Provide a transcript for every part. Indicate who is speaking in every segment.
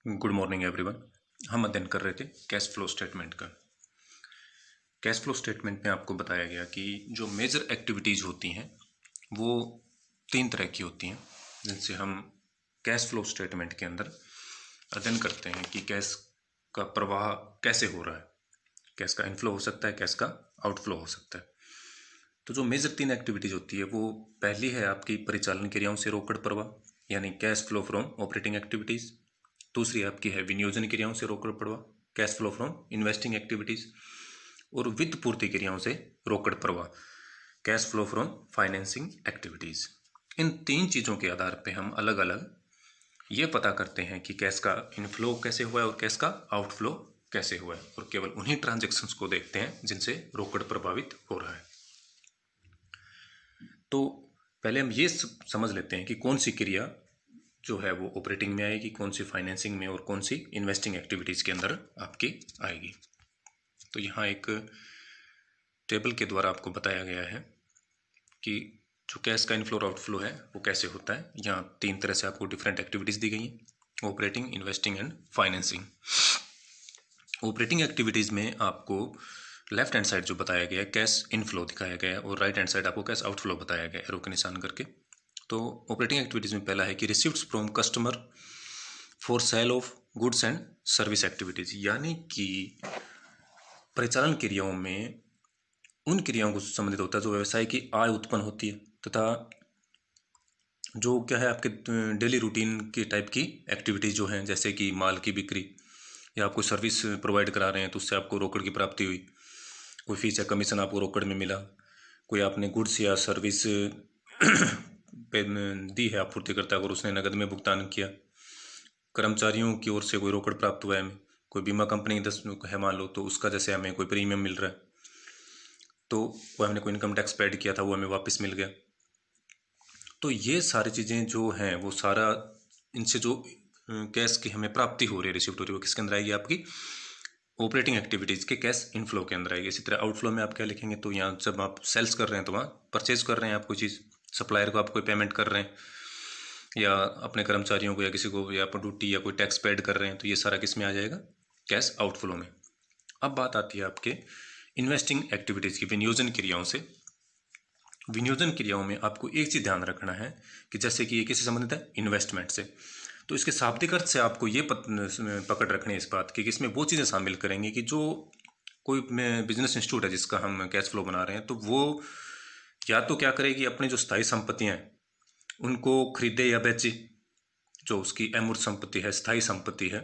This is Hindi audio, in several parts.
Speaker 1: Good morning everyone. हम अध्ययन कर रहे थे कैश फ्लो स्टेटमेंट का। कैश फ्लो स्टेटमेंट में आपको बताया गया कि जो मेजर एक्टिविटीज़ होती हैं वो 3 तरह की होती हैं, जिनसे हम कैश फ्लो स्टेटमेंट के अंदर अध्ययन करते हैं कि कैश का प्रवाह कैसे हो रहा है। कैश का इनफ्लो हो सकता है, कैश का आउटफ्लो हो सकता है। तो जो मेजर 3 एक्टिविटीज़ होती है वो पहली है आपकी परिचालन क्रियाओं से रोकड़ प्रवाह, यानी cash flow from operating activities. दूसरी आपकी है विनियोजन क्रियाओं से रोकड़ प्रवाह, cash flow from investing activities. और वित्त पूर्ति क्रियाओं से रोकड़ प्रवाह, cash flow from financing activities. इन 3 चीज़ों के आधार पर हम अलग अलग ये पता करते हैं कि कैश का इनफ्लो कैसे हुआ है और कैश का आउटफ्लो कैसे हुआ है, और केवल उन्हीं ट्रांजेक्शन्स को देखते हैं जिनसे रोकड़ प्रभावित हो रहा है। तो पहले हम ये समझ लेते हैं कि कौन सी क्रिया जो है वो ऑपरेटिंग में आएगी, कौन सी फाइनेंसिंग में और कौन सी इन्वेस्टिंग एक्टिविटीज़ के अंदर आपकी आएगी। तो यहाँ एक टेबल के द्वारा आपको बताया गया है कि जो कैश का इनफ्लो और आउटफ्लो है वो कैसे होता है। यहाँ 3 तरह से आपको डिफरेंट एक्टिविटीज़ दी गई हैं, operating, investing and financing. Operating activities में आपको लेफ्ट हैंड साइड जो बताया गया है कैश इनफ्लो दिखाया गया है, और राइट हैंड साइड आपको कैश आउटफ्लो बताया गया है एरो के निशान करके। तो ऑपरेटिंग एक्टिविटीज़ में पहला है कि receiveds from customer for sale of goods and service activities, यानी कि परिचालन क्रियाओं में उन क्रियाओं को संबंधित होता है जो व्यवसाय की आय उत्पन्न होती है, तथा जो क्या है आपके डेली रूटीन के टाइप की एक्टिविटीज़ जो हैं, जैसे कि माल की बिक्री या आप कोई सर्विस प्रोवाइड करा रहे हैं तो उससे आपको रोकड़ की प्राप्ति हुई, कोई फीस या कमीशन आपको रोकड़ में मिला, कोई आपने गुड्स या सर्विस पे दी है आपूर्तिकर्ता को, उसने नगद में भुगतान किया, कर्मचारियों की ओर से कोई रोकड़ प्राप्त हुआ है हमें, कोई बीमा कंपनी 10 है मान लो, तो उसका जैसे हमें कोई प्रीमियम मिल रहा है तो वो हमने कोई इनकम टैक्स पेड किया था वो हमें वापस मिल गया। तो ये सारी चीज़ें जो हैं वो सारा इनसे जो कैश की हमें प्राप्ति हो रही है, रिसिप्ट हो रही है, वो किसके अंदर आएगी? आपकी ऑपरेटिंग एक्टिविटीज़ के कैश इनफ्लो के अंदर आएगी। इसी तरह आउटफ्लो में आप क्या लिखेंगे? तो यहाँ जब आप सेल्स कर रहे हैं तो वहाँ परचेज कर रहे हैं आप कोई चीज़, सप्लायर को आप कोई पेमेंट कर रहे हैं, या अपने कर्मचारियों को या किसी को या ड्यूटी या कोई टैक्स पेड कर रहे हैं, तो ये सारा किस में आ जाएगा? कैश आउटफ्लो में। अब बात आती है आपके इन्वेस्टिंग एक्टिविटीज़ की, विनियोजन क्रियाओं से। विनियोजन क्रियाओं में आपको एक चीज़ ध्यान रखना है कि जैसे कि ये किससे संबंधित है? इन्वेस्टमेंट से। तो इसके शाब्दिक अर्थ से आपको ये पकड़ रखनी है इस बात की कि इसमें वो चीज़ें शामिल करेंगे कि जो कोई बिजनेस इंस्टीट्यूट है जिसका हम कैश फ्लो बना रहे हैं, तो वो या तो क्या करेगी, अपनी जो स्थायी संपत्तियाँ हैं उनको खरीदे या बेचे, जो उसकी अमूर्त संपत्ति है, स्थायी संपत्ति है,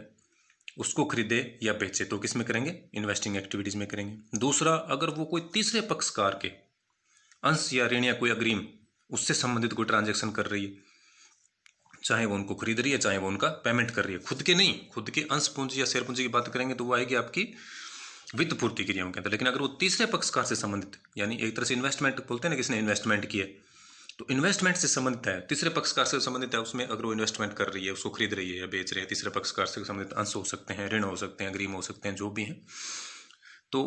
Speaker 1: उसको खरीदे या बेचे, तो किस में करेंगे? इन्वेस्टिंग एक्टिविटीज़ में करेंगे। दूसरा, अगर वो कोई तीसरे पक्षकार के अंश या ऋण या कोई अग्रिम उससे संबंधित कोई ट्रांजैक्शन कर रही है, चाहे वो उनको खरीद रही है चाहे वो उनका पेमेंट कर रही है, खुद के नहीं, खुद के अंश पूंजी या शेयर पूंजी की बात करेंगे तो वो आएगी आपकी वित्त पूर्ति क्रियाओं के अंदर। लेकिन अगर वो तीसरे पक्षकार से संबंधित, यानी एक तरह से इन्वेस्टमेंट बोलते हैं ना, किसने इन्वेस्टमेंट किया, तो इन्वेस्टमेंट से संबंधित है, तीसरे पक्षकार से संबंधित है, उसमें अगर वो इन्वेस्टमेंट कर रही है, उसको खरीद रही है या बेच रही है, तीसरे पक्षकार से संबंधित अंश हो सकते हैं, ऋण हो सकते हैं, अग्रिम हो सकते हैं, जो भी हैं, तो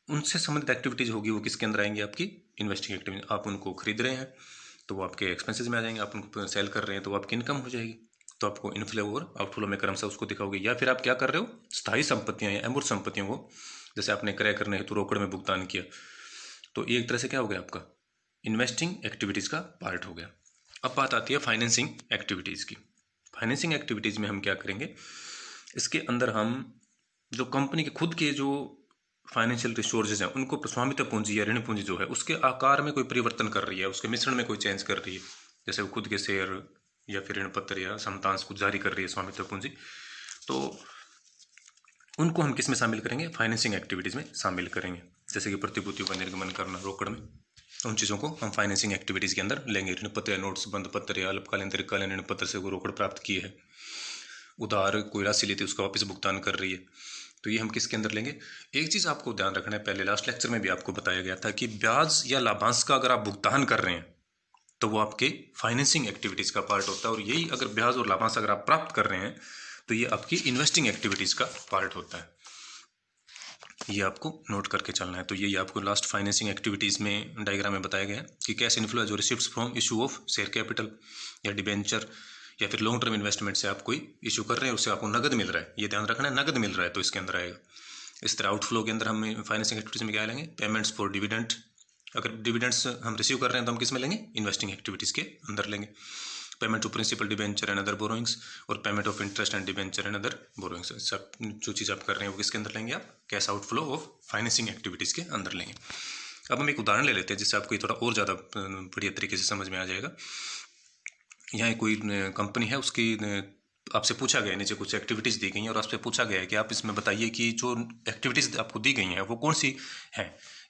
Speaker 1: उनसे संबंधित एक्टिविटीज़ होगी वो किसके अंदर आएंगी? आपकी इन्वेस्टिंग एक्टिविटी। आप उनको खरीद रहे हैं तो वो आपके एक्सपेंसेस में आ जाएंगे, आप उनको सेल कर रहे हैं तो आपकी इनकम हो जाएगी, तो आपको इनफ्लो और आउटफ्लो में क्रमशः उसको दिखाओगे। या फिर आप क्या कर रहे हो? स्थायी संपत्तियां या अमूर्त संपत्तियों को, जैसे आपने क्रय करने हेतु रोकड़ में भुगतान किया, तो ये एक तरह से क्या हो गया? आपका इन्वेस्टिंग एक्टिविटीज़ का पार्ट हो गया। अब बात आती है फाइनेंसिंग एक्टिविटीज़ की। फाइनेंसिंग एक्टिविटीज़ में हम क्या करेंगे? इसके अंदर हम जो कंपनी के खुद के जो फाइनेंशियल रिसोर्सेज हैं उनको स्वामित्व पूंजी या ऋण पूंजी जो है उसके आकार में कोई परिवर्तन कर रही है, उसके मिश्रण में कोई चेंज कर रही है, जैसे वो खुद के शेयर या फिर ऋण पत्र या समतांश कुछ जारी कर रही है स्वामित्व पूंजी, तो उनको हम किस में शामिल करेंगे? फाइनेंसिंग एक्टिविटीज़ में शामिल करेंगे। जैसे कि प्रतिभूतियों का निर्गमन करना रोकड़ में, उन चीज़ों को हम फाइनेंसिंग एक्टिविटीज़ के अंदर लेंगे। ऋण पत्र या नोट्स, बंद पत्र या अल्पकालीन दीर्घकालीन ऋण पत्र से कोई रोकड़ प्राप्त किए है, उधार कोई राशि ली थी उसका वापस भुगतान कर रही है, तो ये हम किसके अंदर लेंगे? एक चीज़ आपको ध्यान रखना है, पहले लास्ट लेक्चर में भी आपको बताया गया था कि ब्याज या लाभांश का अगर आप भुगतान कर रहे हैं तो वो आपके फाइनेंसिंग एक्टिविटीज़ का पार्ट होता है, और यही अगर ब्याज और लाभांश अगर आप प्राप्त कर रहे हैं तो ये आपकी इन्वेस्टिंग एक्टिविटीज़ का पार्ट होता है। ये आपको नोट करके चलना है। तो यही आपको लास्ट फाइनेंसिंग एक्टिविटीज़ में डायग्राम में बताया गया है कि कैश इनफ्लो जो receipts from issue of share capital या डिबेंचर या फिर लॉन्ग टर्म इन्वेस्टमेंट से आप कोई इशू कर रहे हैं, उससे आपको नगद मिल रहा है, ये ध्यान रखना है, नगद मिल रहा है तो इसके अंदर आएगा। इस तरह आउटफ्लो के अंदर हम फाइनेंसिंग एक्टिविटीज में क्या लेंगे, पेमेंट्स फॉर डिविडेंड, अगर डिविडेंड्स हम रिसीव कर रहे हैं तो हम किस में लेंगे, इन्वेस्टिंग एक्टिविटीज़ के अंदर लेंगे। Payment to principal debenture and other borrowings और payment of interest and debenture and other borrowings, सब जो चीज़ आप कर रहे हैं वो किसके अंदर लेंगे, आप cash outflow of financing activities के अंदर लेंगे। अब हम एक उदाहरण ले लेते हैं जिससे आपको ये थोड़ा और ज़्यादा बढ़िया तरीके से समझ में आ जाएगा। यहाँ कोई कंपनी है, उसकी आपसे पूछा गया है, नीचे कुछ एक्टिविटीज़ दी गई हैं और आपसे पूछा गया है कि आप इसमें बताइए कि जो एक्टिविटीज़ आपको दी गई हैं वो कौन सी है,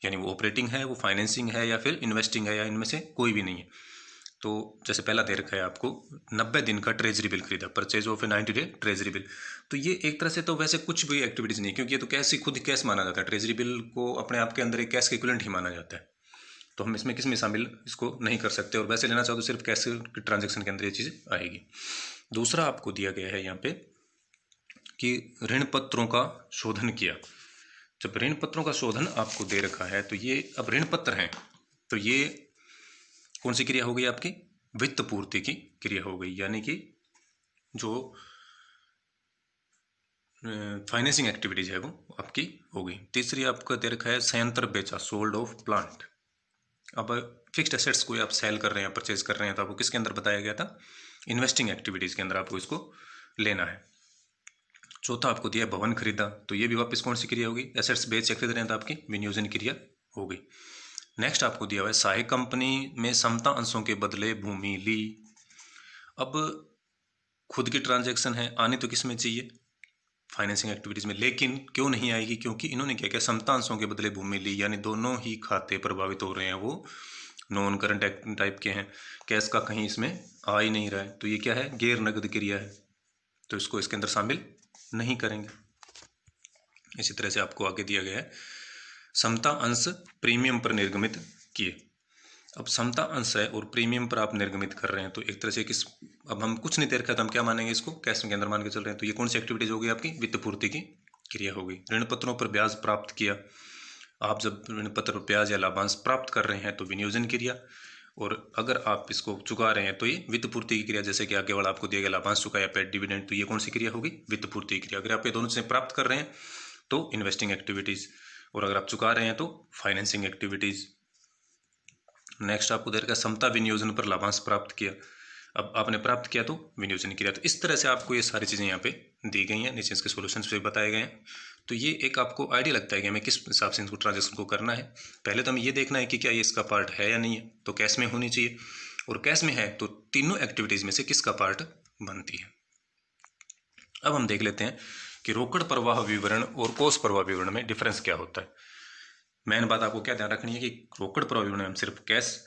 Speaker 1: यानी वो ऑपरेटिंग है, वो फाइनेंसिंग है, या फिर इन्वेस्टिंग है, या इनमें से कोई भी नहीं है। तो जैसे पहला दे रखा है आपको 90 दिन का ट्रेजरी बिल खरीदा, purchase of A 90 day treasury bill. तो ये एक तरह से तो वैसे कुछ भी एक्टिविटीज़ नहीं, क्योंकि ये तो कैश ही खुद कैश माना जाता है, ट्रेजरी बिल को अपने आप के अंदर एक कैश के इक्विवेलेंट ही माना जाता है। तो हम इसमें किस में शामिल इसको नहीं कर सकते, और वैसे लेना चाहो तो सिर्फ कैश के ट्रांजेक्शन के अंदर ये चीज़ आएगी। दूसरा आपको दिया गया है यहाँ पे कि ऋण पत्रों का शोधन किया। जब ऋण पत्रों का शोधन आपको दे रखा है तो ये अब ऋण पत्र हैं, तो ये कौन सी क्रिया हो गई आपकी, वित्त पूर्ति की क्रिया हो गई, यानी कि जो फाइनेंसिंग एक्टिविटीज है वो आपकी हो गई। तीसरी आपका दे रखा है संयंत्र बेचा, सोल्ड ऑफ प्लांट। अब फिक्स्ड एसेट्स को आप सेल कर रहे हैं, परचेज कर रहे हैं, तो आपको किसके अंदर बताया गया था, इन्वेस्टिंग एक्टिविटीज़ के अंदर आपको इसको लेना है। चौथा आपको दिया भवन खरीदा, तो ये भी वापस कौन सी क्रिया होगी, एसेट्स बेच या खरीद रहे हैं तो आपकी विनियोजन क्रिया हो गई। नेक्स्ट आपको दिया हुआ है सहायक कंपनी में समता अंशों के बदले भूमि ली। अब खुद की ट्रांजैक्शन है, आने तो किस में चाहिए, फाइनेंसिंग एक्टिविटीज़ में, लेकिन क्यों नहीं आएगी, क्योंकि इन्होंने क्या किया, समता अंशों के बदले भूमि ली, यानी दोनों ही खाते प्रभावित हो रहे हैं, वो नॉन करंट टाइप के हैं, कैश का कहीं इसमें आ ही नहीं रहा है, तो ये क्या है, गैर नगद क्रिया है, तो इसको इसके अंदर शामिल नहीं करेंगे। इसी तरह से आपको आगे दिया गया है समता अंश प्रीमियम पर निर्गमित किए। अब समता अंश है और प्रीमियम पर आप निर्गमित कर रहे हैं, तो एक तरह से किस, अब हम कुछ नहीं दे रखा तो हम क्या मानेंगे, इसको कैश के अंदर मान के चल रहे हैं, तो ये कौन सी एक्टिविटीज होगी आपकी, वित्त पूर्ति की क्रिया होगी। ऋण पत्रों पर ब्याज प्राप्त किया, आप जब ऋण पत्र पर ब्याज या लाभांश प्राप्त कर रहे हैं तो विनियोजन क्रिया, और अगर आप इसको चुका रहे हैं तो ये वित्त पूर्ति की क्रिया, जैसे कि आगे वाला आपको दिया गया लाभांश चुकाया पेड डिविडेंड, तो ये कौन सी क्रिया होगी, वित्त पूर्ति की क्रिया। अगर आप ये दोनों से प्राप्त कर रहे हैं तो इन्वेस्टिंग एक्टिविटीज, और अगर आप चुका रहे हैं तो फाइनेंसिंग एक्टिविटीज। नेक्स्ट आपको दे रखा है समता विनियोजन पर लाभांश प्राप्त किया, अब आपने प्राप्त किया तो विनियोजन किया। तो इस तरह से आपको ये सारी चीज़ें यहाँ पे दी गई हैं, नीचे इसके सॉल्यूशंस भी बताए गए हैं। तो ये एक आपको आइडिया लगता है कि हमें किस हिसाब से इनको ट्रांजेक्शन को करना है। पहले तो हमें ये देखना है कि क्या ये इसका पार्ट है या नहीं है, तो कैश में होनी चाहिए, और कैश में है तो तीनों एक्टिविटीज़ में से किसका पार्ट बनती है। अब हम देख लेते हैं कि रोकड़ प्रवाह विवरण और कोष प्रवाह विवरण में डिफरेंस क्या होता है। मेन बात आपको क्या ध्यान रखनी है कि रोकड़ प्रवाह विवरण में हम सिर्फ कैश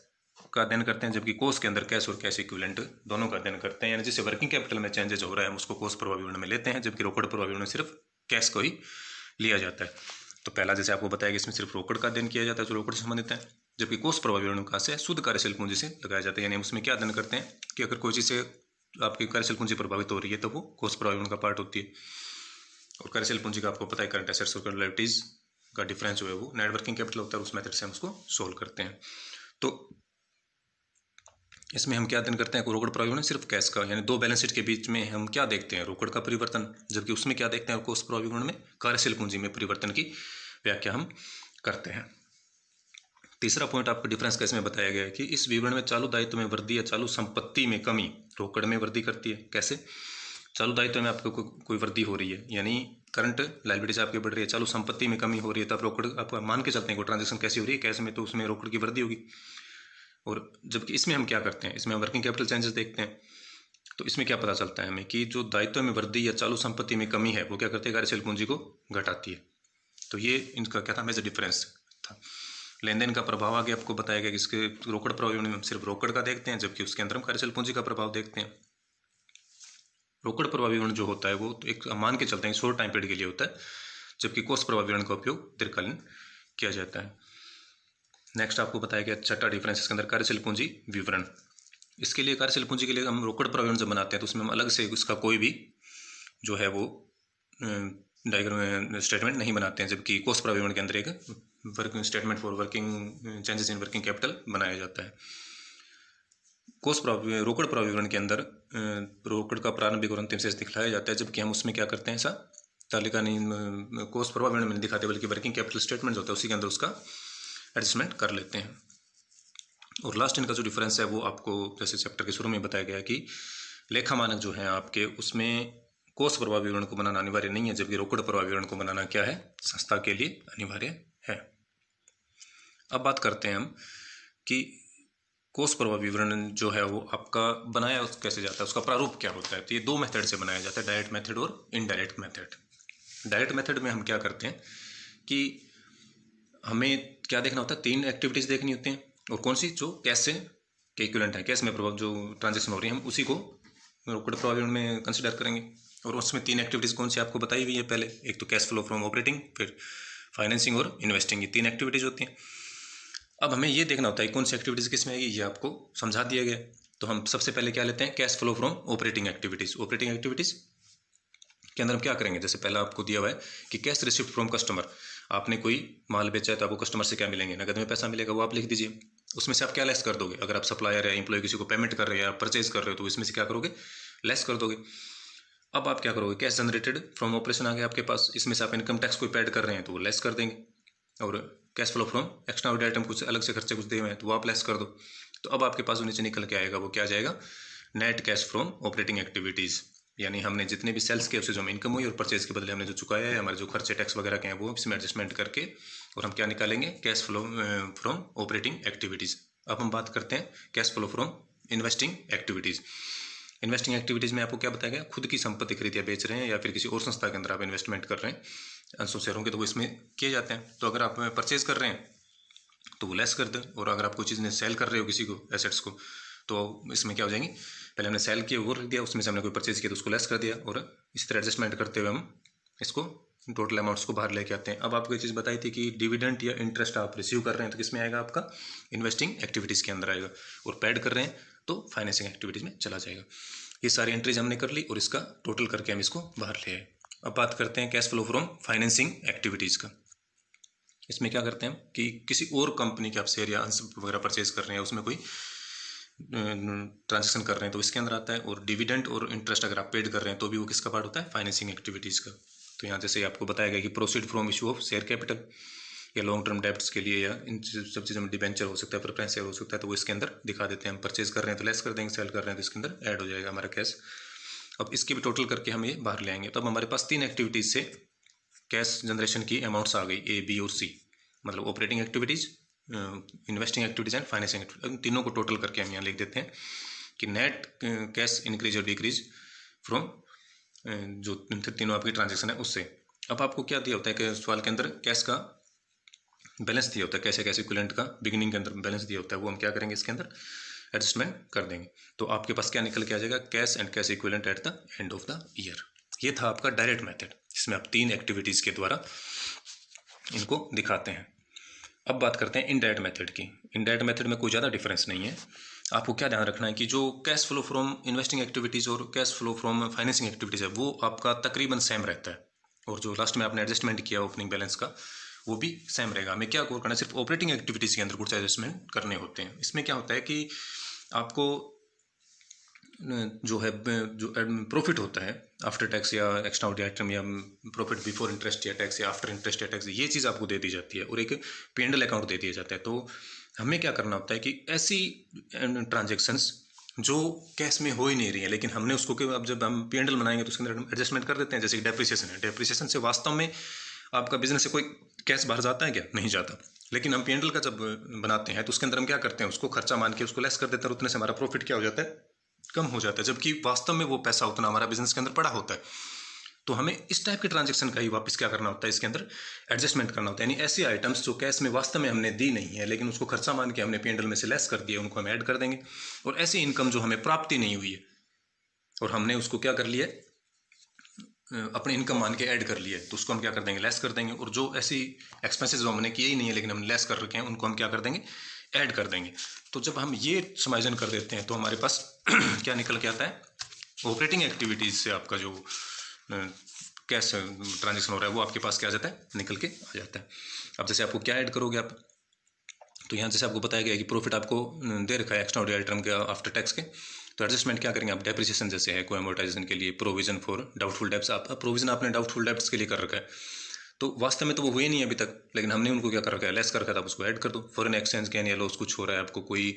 Speaker 1: का अध्ययन करते हैं, जबकि कोष के अंदर कैश और कैश इक्विवेलेंट दोनों का अध्ययन करते हैं, यानी जिससे वर्किंग कैपिटल में चेंजेस हो रहा है हम उसको कोष प्रवाह विवरण में लेते हैं, जबकि रोकड़ प्रवाह विवरण में सिर्फ कैश को ही लिया जाता है। तो पहला जैसे आपको बताया कि इसमें सिर्फ रोकड़ का अध्ययन किया जाता है जो रोकड़ से संबंधित है, जबकि कोष प्रवाह विवरण का से शुद्ध कार्यशील पूंजी से लगाया जाता है, यानी उसमें क्या अध्ययन करते हैं कि अगर कोई चीज़ से आपकी कार्यशील पूंजी प्रभावित हो रही है तो वो कोष प्रवाह विवरण का पार्ट होती है। और कार्यशील पूंजी का आपको पता है करंट एसेट्स और लायबिलिटीज का डिफरेंस जो है वो नेट वर्किंग कैपिटल होता है, उस मेथड से हम उसको सोल्व करते हैं। तो इसमें हम क्या अध्ययन करते हैं, रोकड़ प्रवाह विवरण सिर्फ कैश का, यानी दो बैलेंस शीट के बीच में हम क्या देखते हैं, रोकड़ का परिवर्तन, जबकि उसमें क्या देखते हैं, कोष प्रवाह विवरण में कार्यशील पूंजी में परिवर्तन की व्याख्या हम करते हैं। तीसरा पॉइंट आपको डिफरेंस कैसे में बताया गया है कि इस विवरण में चालू दायित्व में वृद्धि या चालू संपत्ति में कमी रोकड़ में वृद्धि करती है। कैसे, चालू दायित्व में आपको कोई वृद्धि हो रही है, यानी करंट लायबिलिटीज आपकी बढ़ रही है, चालू संपत्ति में कमी हो रही है, तो आप रोकड़ आप मान के चलते हैं कोई ट्रांजेक्शन कैसी हो रही है कैश में, तो उसमें रोकड़ की वृद्धि होगी। और जबकि इसमें हम क्या करते हैं, इसमें हम वर्किंग कैपिटल चेंजेस देखते हैं, तो इसमें क्या पता चलता है हमें कि जो दायित्व में वृद्धि या चालू संपत्ति में कमी है वो क्या करती है, कार्यशील पूंजी को घटाती है। तो ये इनका क्या था, मेजर डिफरेंस था। लेन देन का प्रभाव आगे आपको बताया गया कि इसके रोकड़ प्रभाव में हम सिर्फ रोकड़ का देखते हैं, जबकि उसके अंदर हम कार्यशील पूंजी का प्रभाव देखते हैं। रोकड़ प्रभाव विवरण जो होता है वो तो एक मान के चलते हैं शॉर्ट टाइम पीरियड के लिए होता है, जबकि कोष प्रभाव विवरण का उपयोग दीर्घकालीन किया जाता है। नेक्स्ट आपको बताया गया छठा डिफरेंस इसके अंदर कार्यशील पूंजी विवरण। इसके लिए कार्यशील पूंजी के लिए हम रोकड़ प्रभाव विवरण जब बनाते हैं तो उसमें हम अलग से उसका कोई भी जो है वो डायग्राम स्टेटमेंट नहीं बनाते हैं, जबकि कोष प्रभाव विवरण के अंदर एक working statement for working changes in working capital बनाया जाता है। कोष रोकड़ प्रवाह विवरण के अंदर रोकड़ का प्रारंभिक और अंतिम शेष दिखलाया जाता है, जबकि हम उसमें क्या करते हैं, ऐसा तालिका नहीं कोष प्रवाह विवरण में नहीं दिखाते, बल्कि वर्किंग कैपिटल स्टेटमेंट होता है उसी के अंदर उसका एडजस्टमेंट कर लेते हैं। और लास्ट इनका जो डिफरेंस है वो आपको जैसे चैप्टर के शुरू में बताया गया कि लेखा मानक जो है आपके, उसमें कोष प्रवाह विवरण को बनाना अनिवार्य नहीं है, जबकि रोकड़ प्रवाह विवरण को बनाना क्या है, संस्था के लिए अनिवार्य है। अब बात करते हैं हम कि कोष प्रवाह विवरण जो है वो आपका बनाया कैसे जाता है, उसका प्रारूप क्या होता है। तो ये दो मेथड से बनाया जाता है, डायरेक्ट मेथड और इनडायरेक्ट मेथड। डायरेक्ट मेथड में हम क्या करते हैं कि हमें क्या देखना होता है, 3 एक्टिविटीज़ देखनी होती हैं, और कौन सी, जो कैश से के इक्विवेलेंट है, कैश में प्रभाव जो ट्रांजेक्शन हो रही है हम उसी को रोकड़ प्रवाह विवरण में कंसिडर करेंगे। और उसमें 3 एक्टिविटीज़ कौन सी आपको बताई हुई है पहले, एक तो कैश फ्लो फ्रॉम ऑपरेटिंग, फिर फाइनेंसिंग और इन्वेस्टिंग, ये 3 एक्टिविटीज़ होती हैं। अब हमें ये देखना होता है कौन सी एक्टिविटीज़ किस में आएगी, ये आपको समझा दिया गया। तो हम सबसे पहले क्या लेते हैं, cash flow from operating activities. Operating activities के अंदर हम क्या करेंगे, जैसे पहला आपको दिया हुआ है कि कैश रिसिप्ट फ्रॉम कस्टमर, आपने कोई माल बेचा है तो आपको कस्टमर से क्या मिलेंगे, नगद में पैसा मिलेगा, वो आप लिख दीजिए। उसमें से आप क्या लेस कर दोगे, अगर आप सप्लायर या एम्प्लॉय किसी को पेमेंट कर रहे हैं या परचेज कर रहे हो तो इसमें से क्या करोगे, लेस कर दोगे। अब आप क्या करोगे, कैश जनरेटेड फ्रॉम ऑपरेशन आ गया आपके पास, इसमें से आप इनकम टैक्स कोई पेड कर रहे हैं तो वो लेस कर देंगे। और cash flow from extraordinary item, कुछ अलग से खर्चे कुछ दिए हुए हैं तो वो आप लेस कर दो। तो अब आपके पास नीचे निकल के आएगा, वो क्या जाएगा, net cash from operating activities, यानी हमने जितने भी सेल्स के उससे जो हमें इनकम हुई और परचेज के बदले हमने जो चुकाया है, हमारे जो खर्चे टैक्स वगैरह के हैं वो इसमें एडजस्टमेंट करके, और हम क्या निकालेंगे, cash flow from operating activities. अब हम बात करते हैं cash flow from investing activities. Investing activities में आपको क्या बताया गया, खुद की संपत्ति खरीद या बेच रहे हैं या फिर किसी और संस्था के अंदर आप इन्वेस्टमेंट कर रहे हैं अंशों शेयरों के, तो वो इसमें किए जाते हैं। तो अगर आप परचेज कर रहे हैं तो वो लेस कर दें, और अगर आप कोई चीज़ सेल कर रहे हो किसी को, एसेट्स को, तो इसमें क्या हो जाएंगी, पहले हमने सेल किया वो रख दिया, उसमें से हमने कोई परचेज किया तो उसको लेस कर दिया, और इस तरह एडजस्टमेंट करते हुए हम इसको टोटल अमाउंट्स को बाहर लेके आते हैं। अब आपको ये चीज़ बताई थी कि डिविडेंड या इंटरेस्ट आप रिसीव कर रहे हैं तो किस में आएगा, आपका इन्वेस्टिंग एक्टिविटीज़ के अंदर आएगा, और पेड कर रहे हैं तो फाइनेंसिंग एक्टिविटीज़ में चला जाएगा। ये सारी एंट्रीज हमने कर ली और इसका टोटल करके हम इसको बाहर ले आए। अब बात करते हैं cash flow from financing activities का। इसमें क्या करते हैं कि किसी और कंपनी के आप शेयर या अंश वगैरह परचेज कर रहे हैं, उसमें कोई ट्रांजेक्शन कर रहे हैं तो इसके अंदर आता है, और डिविडेंड और इंटरेस्ट अगर आप पेड कर रहे हैं तो भी वो किसका पार्ट होता है, फाइनेंसिंग एक्टिविटीज़ का। तो यहाँ जैसे आपको बताया गया कि proceed from issue of share capital, या लॉन्ग टर्म डेब्ट्स के लिए, या इन सब चीज़ों में डिबेंचर हो सकता है, प्रेफरेंस शेयर हो सकता है, तो वो इसके अंदर दिखा देते हैं। हम परचेज कर रहे हैं तो लेस कर देंगे, सेल कर रहे हैं तो इसके अंदर ऐड हो जाएगा हमारा कैश। अब इसकी भी टोटल करके हम ये बाहर ले आएंगे। तो अब हमारे पास 3 एक्टिविटीज़ से कैश जनरेशन की अमाउंट्स आ गई, ए, बी और सी, मतलब operating activities, investing activities and financing activities. तीनों को टोटल करके हम यहाँ लिख देते हैं कि नेट कैश इंक्रीज और डिक्रीज फ्रॉम जो तीनों आपकी ट्रांजेक्शन है उससे। अब आपको क्या दिया होता है कि सवाल के अंदर कैश का बैलेंस दिया होता है, कैसे कैसे इक्विवेलेंट का बिगिनिंग के अंदर बैलेंस दिया होता है, वो हम क्या करेंगे, इसके अंदर एडजस्टमेंट कर देंगे। तो आपके पास क्या निकल के आ जाएगा, cash and cash equivalent at the end of the year. ये था आपका डायरेक्ट मेथड, जिसमें आप 3 एक्टिविटीज़ के द्वारा इनको दिखाते हैं। अब बात करते हैं इनडायरेक्ट मेथड की। इनडायरेक्ट मेथड में कोई ज़्यादा डिफरेंस नहीं है। आपको क्या ध्यान रखना है कि जो cash flow from investing activities और cash flow from financing activities है वो आपका तकरीबन सेम रहता है, और जो लास्ट में आपने एडजस्टमेंट किया ओपनिंग बैलेंस का वो भी सेम रहेगा। हमें क्या करना है, सिर्फ ऑपरेटिंग एक्टिविटीज़ के अंदर कुछ एडजस्टमेंट करने होते हैं। इसमें क्या होता है कि आपको जो है जो प्रॉफिट होता है आफ्टर टैक्स या एक्स्ट्राऑर्डिनरी आइटम, या प्रॉफिट बिफोर इंटरेस्ट या टैक्स या आफ्टर इंटरेस्ट या टैक्स, ये चीज़ आपको दे दी जाती है, और एक P&L अकाउंट दे दिया जाता है। तो हमें क्या करना होता है कि ऐसी ट्रांजेक्शन्स जो कैश में हो ही नहीं रही है, लेकिन हमने उसको कि अब जब हम P&L बनाएंगे तो उसके अंदर एडजस्टमेंट कर देते हैं। जैसे कि डेप्रिसिएशन है, डेप्रिसिएशन से वास्तव में आपका बिजनेस से कोई कैश बाहर जाता है क्या, नहीं जाता, लेकिन हम P&L का जब बनाते हैं तो उसके अंदर हम क्या करते हैं, उसको खर्चा मान के उसको लेस कर देते हैं, और उतने से हमारा प्रॉफिट क्या हो जाता है, कम हो जाता है, जबकि वास्तव में वो पैसा उतना हमारा बिजनेस के अंदर पड़ा होता है। तो हमें इस टाइप के ट्रांजेक्शन का ही वापस क्या करना होता है, इसके अंदर एडजस्टमेंट करना होता है। यानी ऐसी आइटम्स जो कैश में वास्तव में हमने दी नहीं है, लेकिन उसको खर्चा मान के हमने P&L में से लेस कर दिया, उनको हम ऐड कर देंगे। और ऐसी इनकम जो हमें प्राप्ति नहीं हुई है और हमने उसको क्या कर लिया, अपने इनकम मान के ऐड कर लिया है, तो उसको हम क्या कर देंगे, लेस कर देंगे। और जो ऐसी एक्सपेंसेस जो हमने किए ही नहीं है लेकिन हमने लेस कर रखे हैं, उनको हम क्या कर देंगे, ऐड कर देंगे। तो जब हम ये समायोजन कर देते हैं तो हमारे पास क्या निकल के आता है, ऑपरेटिंग एक्टिविटीज़ से आपका जो कैश ट्रांजेक्शन हो रहा है वो आपके पास क्या आ जाता है, निकल के आ जाता है। अब जैसे आपको क्या ऐड करोगे आप, तो यहाँ जैसे आपको बताया गया है कि प्रॉफिट आपको दे रखा है एक्स्ट्रा ऑर्डिनरी आइटम के आफ्टर टैक्स के, तो एडजस्टमेंट क्या करेंगे आप, डेप्रिसिएशन जैसे है, को अमोर्टाइजेशन के लिए, प्रोविजन फॉर डाउटफुल डेब्ट्स, आप प्रोविजन आपने डाउटफुल डेब्ट्स के लिए कर रखा है, तो वास्तव में तो वो हुए नहीं अभी तक, लेकिन हमने उनको क्या कर रखा है, लेस कर रखा था, आप उसको ऐड कर दो। फॉरेन एक्सचेंज गेन या लॉस कुछ हो रहा है आपको, कोई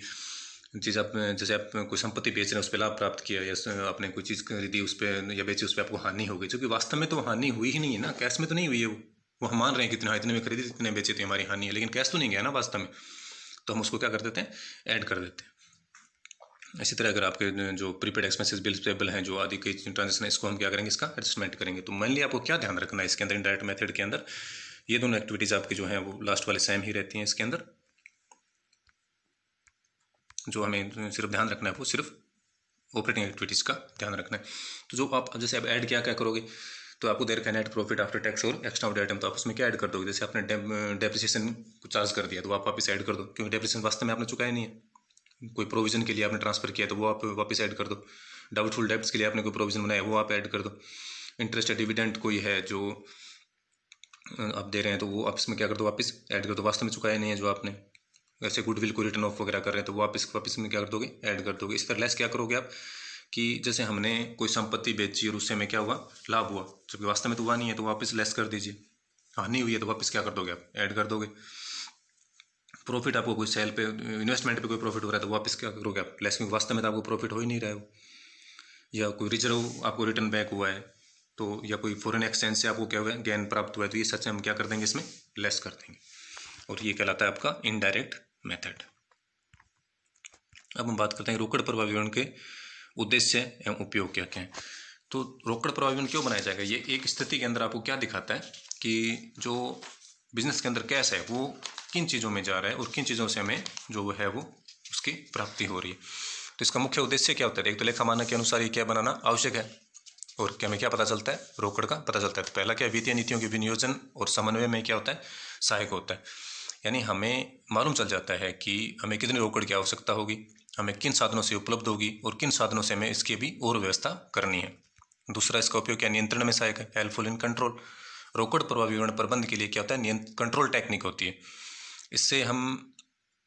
Speaker 1: चीज़ आप जैसे आप कोई संपत्ति बेच रहे हैं उस पर लाभ प्राप्त किया, या आपने कोई चीज़ खरीदी उस पर या बेची उस पर आपको हानि हो गई, क्योंकि वास्तव में तो हानि हुई ही नहीं है ना, कैश में तो नहीं हुई है वो हम मान रहे हैं कि इतने में खरीदी इतने बेचे तो हमारी हानि है, लेकिन कैश तो नहीं गया ना वास्तव में, तो हम उसको क्या कर देते हैं, ऐड कर देते हैं। इसी तरह अगर आपके जो प्रीपेड एक्सपेंसेस बिल्स पेबल हैं, जो आदि कई ट्रांजेक्शन, इसको हम क्या करेंगे, इसका एडजस्टमेंट करेंगे। तो मेनली आपको क्या ध्यान रखना है इसके अंदर, इनडायरेक्ट मेथड के अंदर ये दोनों एक्टिविटीज़ आपकी जो हैं वो लास्ट वाले सेम ही रहती हैं। इसके अंदर जो हमें सिर्फ ध्यान रखना है वो सिर्फ ऑपरेटिंग एक्टिविटीज़ का ध्यान रखना है। तो जो आप जैसे आप ऐड क्या करोगे, तो आपको दे रखा है नेट प्रॉफिट आफ्टर टैक्स और एक्स्ट्रा ऑर्डिनरी आइटम, तो आप उसमें क्या ऐड कर दोगे, जैसे आपने डेप्रिसिएशन को चार्ज कर दिया तो आप वापस ऐड कर दो, क्योंकि डेप्रिसिएशन वास्तव में आपने चुकाया नहीं है, कोई प्रोविजन के लिए आपने ट्रांसफर किया तो वो आप वापस ऐड कर दो। डाउटफुल डेब्ट्स के लिए आपने कोई प्रोविजन बनाया वो आप ऐड कर दो। इंटरेस्ट या डिविडेंड कोई है जो आप दे रहे हैं तो वो आप इसमें क्या कर दो, वापस ऐड कर दो, वास्तव में चुकाया नहीं है जो आपने। वैसे गुडविल को रिटर्न ऑफ वगैरह कर रहे हैं तो वो वापस में क्या कर दोगे, ऐड कर दोगे। इस तरह लेस क्या करोगे आप कि जैसे हमने कोई संपत्ति बेची और उससे हमें क्या हुआ, लाभ हुआ, जबकि वास्तव में तो हुआ नहीं है, तो वापस लेस कर दीजिए। हानि हुई है तो वापस क्या कर दोगे आप, ऐड कर दोगे। प्रॉफिट आपको कोई सेल पे, इन्वेस्टमेंट पे कोई प्रॉफिट हो रहा है तो वापस क्या करोगे आप, लेस, क्योंकि वास्तव में तो आपको प्रॉफिट हो ही नहीं रहा है। या कोई रिजर्व आपको रिटर्न बैक हुआ है तो, या कोई फॉरेन एक्सचेंज से आपको क्या हुआ है, गेन प्राप्त हुआ है, तो ये सच हम क्या कर देंगे, इसमें लेस कर देंगे, और ये कहलाता है आपका इनडायरेक्ट मेथड। अब हम बात करते हैं रोकड़ प्रवाह विवरण के उद्देश्य एवं उपयोग क्या क्या हैं। तो रोकड़ प्रवाह विवरण क्यों बनाया जाएगा, ये एक स्थिति के अंदर आपको क्या दिखाता है कि जो बिजनेस के अंदर कैश है वो किन चीज़ों में जा रहा है और किन चीज़ों से हमें जो है वो उसकी प्राप्ति हो रही है। तो इसका मुख्य उद्देश्य क्या होता है, एक तो लेखा मानक के अनुसार ये क्या बनाना आवश्यक है, और क्या हमें क्या पता चलता है, रोकड़ का पता चलता है। तो पहला क्या, वित्तीय नीतियों के विनियोजन और समन्वय में क्या होता है, सहायक होता है, यानी हमें मालूम चल जाता है कि हमें कितनी रोकड़ की आवश्यकता होगी, हमें किन साधनों से उपलब्ध होगी और किन साधनों से हमें इसकी भी और व्यवस्था करनी है। दूसरा इसका उपयोग क्या, नियंत्रण में सहायक है, हेल्पफुल इन कंट्रोल। रोकड़ प्रवाह विवरण प्रबंध के लिए क्या होता है, कंट्रोल टेक्निक होती है। इससे हम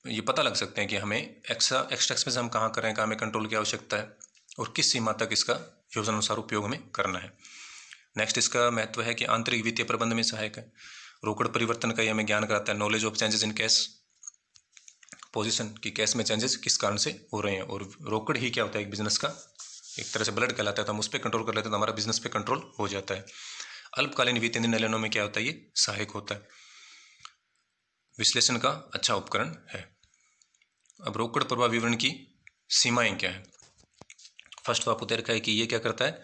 Speaker 1: ये पता लग सकते हैं कि हमें एक्स्ट्रा एक्सपेंस हम कहाँ करें, कहाँ हमें कंट्रोल की आवश्यकता है और किस सीमा तक इसका योजनानुसार उपयोग हमें करना है। नेक्स्ट इसका महत्व है कि आंतरिक वित्तीय प्रबंध में सहायक है। रोकड़ परिवर्तन का ये हमें ज्ञान कराता है, knowledge of changes in cash position, की कैश में चेंजेस किस कारण से हो रहे हैं। और रोकड़ ही क्या होता है, एक बिजनेस का एक तरह से ब्लड कहलाता है, तो हम उस पर कंट्रोल कर लेते हैं तो हमारा बिजनेस पे कंट्रोल हो जाता है। अल्पकालीन वित्तीय निर्णय लेने में क्या होता है, ये सहायक होता है, विश्लेषण का अच्छा उपकरण है। अब रोकड़ प्रवाह विवरण की सीमाएं क्या है। फर्स्ट तो आपको तय रखा है कि ये क्या करता है,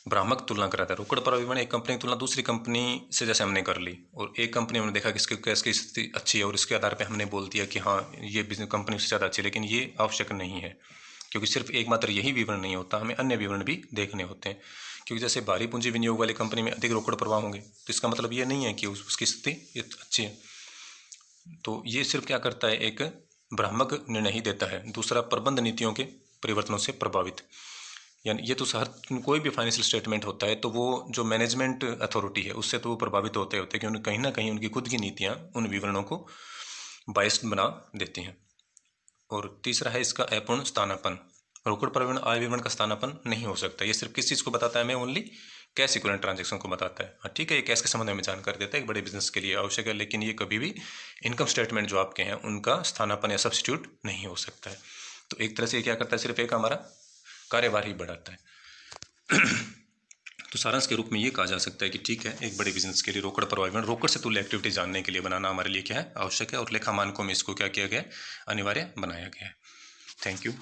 Speaker 1: भ्रामक तुलना कराता है। रोकड़ प्रवाह विवरण एक कंपनी की तुलना दूसरी कंपनी से जैसे हमने कर ली, और एक कंपनी हमने देखा कि इसकी कैश की स्थिति अच्छी है और इसके आधार पे हमने बोल दिया कि हाँ ये बिजनेस कंपनी उससे ज़्यादा अच्छी है, लेकिन ये आवश्यक नहीं है, क्योंकि सिर्फ एकमात्र यही विवरण नहीं होता, हमें अन्य विवरण भी देखने होते हैं। क्योंकि जैसे भारी पूंजी विनियोग वाली कंपनी में अधिक रोकड़ प्रवाह होंगे तो इसका मतलब ये नहीं है कि उसकी स्थिति अच्छी है। तो ये सिर्फ क्या करता है, एक भ्रामक निर्णय ही देता है। दूसरा, प्रबंध नीतियों के परिवर्तनों से प्रभावित, यानी ये तो कोई भी फाइनेंशियल स्टेटमेंट होता है तो वो जो मैनेजमेंट अथॉरिटी है उससे तो वो प्रभावित होते होते क्योंकि कहीं ना कहीं उनकी खुद की नीतियाँ उन विवरणों को बायस्ड बना देती हैं। और तीसरा है इसका अपूर्ण स्थानापन्न। रोकड़ प्रवाह विवरण आय विवरण का स्थानापन्न नहीं हो सकता। ये सिर्फ किस चीज़ को बताता है, हमें ओनली कैश इक्विवेलेंट ट्रांजैक्शन को बताता है। हाँ ठीक है, ये कैश के संबंध में जानकारी देता है, एक बड़े बिजनेस के लिए आवश्यक है, लेकिन ये कभी भी इनकम स्टेटमेंट जो आपके हैं उनका स्थानापन्न या सब्स्टिट्यूट नहीं हो सकता है। तो एक तरह से ये क्या करता है, सिर्फ एक हमारा कार्यभार ही बढ़ाता है। तो सारांश के रूप में ये कहा जा सकता है कि ठीक है, एक बड़े बिजनेस के लिए रोकड़ प्रवाह विवरण रोकड़ से तुल्य एक्टिविटी जानने के लिए बनाना हमारे लिए क्या है, आवश्यक है, और लेखा मानकों में इसको क्या किया गया है, अनिवार्य बनाया गया है। Thank you.